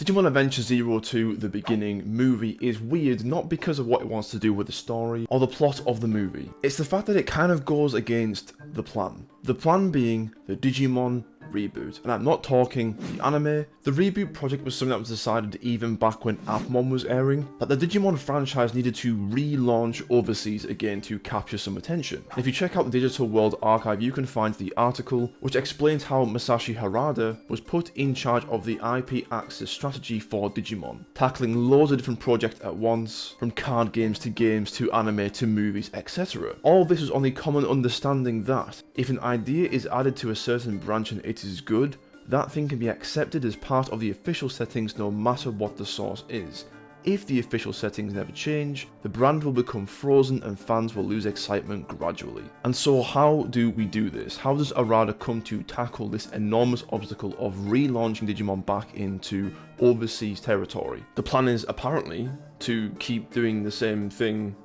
Digimon Adventure 02, the beginning movie, is weird not because of what it wants to do with the story or the plot of the movie. It's the fact that it kind of goes against the plan. The plan being the Digimon reboot. And I'm not talking the anime. The reboot project was something that was decided even back when Appmon was airing, that the Digimon franchise needed to relaunch overseas again to capture some attention. And if you check out the Digital World Archive, you can find the article which explains how Masashi Harada was put in charge of the IP access strategy for Digimon, tackling loads of different projects at once, from card games to anime to movies, etc. All this was on the common understanding that if an idea is added to a certain branch and it is good, that thing can be accepted as part of the official settings no matter what the source is. If the official settings never change, the brand will become frozen and fans will lose excitement gradually. And so how do we do this? How does Arada come to tackle this enormous obstacle of relaunching Digimon back into overseas territory? The plan is apparently to keep doing the same thing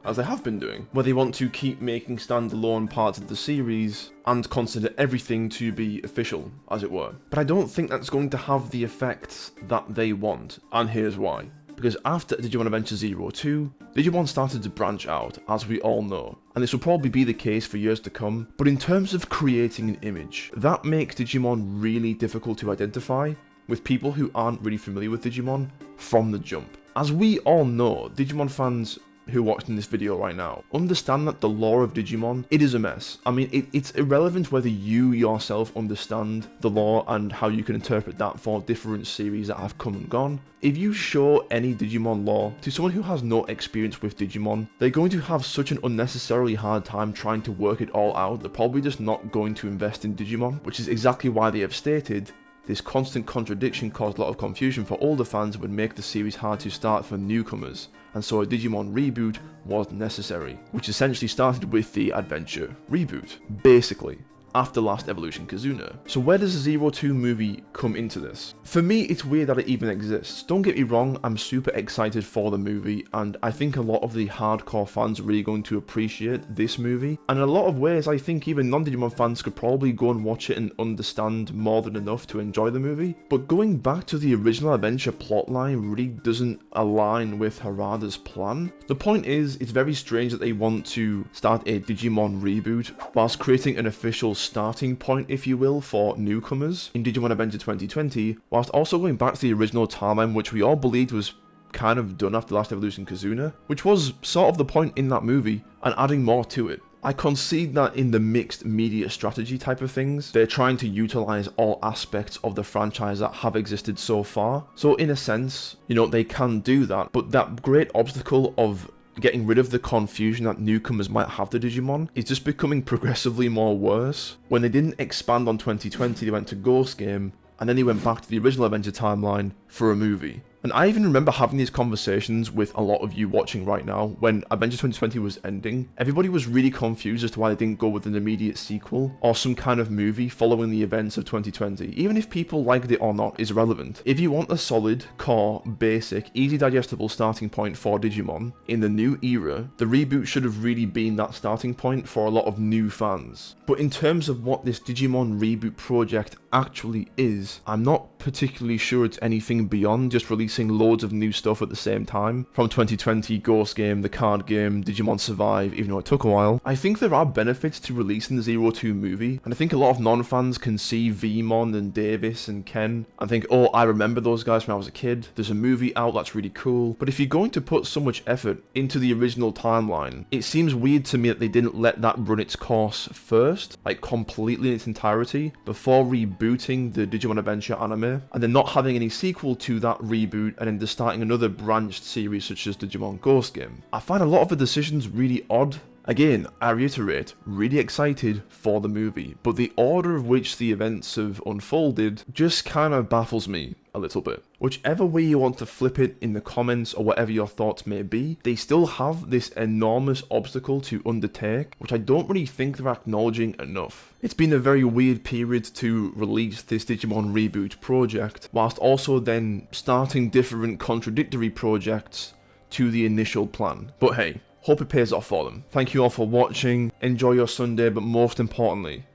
as they have been doing, where they want to keep making standalone parts of the series and consider everything to be official, as it were. But I don't think that's going to have the effects that they want, and here's why. Because after Digimon Adventure 02, Digimon started to branch out, as we all know, and this will probably be the case for years to come, but in terms of creating an image, that makes Digimon really difficult to identify with people who aren't really familiar with Digimon from the jump. As we all know, Digimon fans who are watching this video right now understand that the lore of Digimon, it is a mess. I mean, it's irrelevant whether you yourself understand the lore and how you can interpret that for different series that have come and gone. If you show any Digimon lore to someone who has no experience with Digimon, they're going to have such an unnecessarily hard time trying to work it all out. They're probably just not going to invest in Digimon, which is exactly why they have stated this constant contradiction caused a lot of confusion for older fans and would make the series hard to start for newcomers, and so a Digimon reboot was necessary, which essentially started with the Adventure reboot, basically, after Last Evolution Kizuna. So where does the 02 movie come into this? For me, it's weird that it even exists. Don't get me wrong, I'm super excited for the movie, and I think a lot of the hardcore fans are really going to appreciate this movie. And in a lot of ways, I think even non-Digimon fans could probably go and watch it and understand more than enough to enjoy the movie. But going back to the original Adventure plotline really doesn't align with Harada's plan. The point is, it's very strange that they want to start a Digimon reboot whilst creating an official starting point, if you will, for newcomers in Digimon Adventure 2020, whilst also going back to the original timeline, which we all believed was kind of done after Last Evolution Kizuna, which was sort of the point in that movie, and adding more to it. I concede that in the mixed media strategy type of things, they're trying to utilize all aspects of the franchise that have existed so far. So in a sense, you know, they can do that, but that great obstacle of getting rid of the confusion that newcomers might have to Digimon is just becoming progressively more worse. When they didn't expand on 2020, they went to Ghost Game, and then they went back to the original Adventure timeline for a movie. And I even remember having these conversations with a lot of you watching right now when Adventure 2020 was ending. Everybody was really confused as to why they didn't go with an immediate sequel or some kind of movie following the events of 2020. Even if people liked it or not is irrelevant. If you want a solid, core, basic, easy digestible starting point for Digimon in the new era, the reboot should have really been that starting point for a lot of new fans. But in terms of what this Digimon reboot project actually is, I'm not particularly sure it's anything beyond just releasing loads of new stuff at the same time. From 2020, Ghost Game, the card game, Digimon Survive, even though it took a while. I think there are benefits to releasing the 02 movie, and I think a lot of non-fans can see Vmon and Davis and Ken and think, oh, I remember those guys when I was a kid. There's a movie out that's really cool. But if you're going to put so much effort into the original timeline, it seems weird to me that they didn't let that run its course first, like completely in its entirety, before rebooting the Digimon Adventure anime, and then not having any sequel to that reboot and then just starting another branched series such as Digimon Ghost Game. I find a lot of the decisions really odd. Again, I reiterate, really excited for the movie, but the order of which the events have unfolded just kind of baffles me a little bit. Whichever way you want to flip it in the comments or whatever your thoughts may be, they still have this enormous obstacle to undertake, which I don't really think they're acknowledging enough. It's been a very weird period to release this Digimon reboot project, whilst also then starting different contradictory projects to the initial plan. But hey, hope it pays off for them. Thank you all for watching, enjoy your Sunday, but most importantly,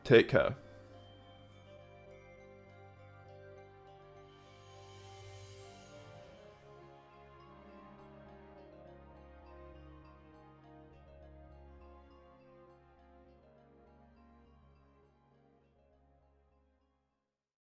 take care.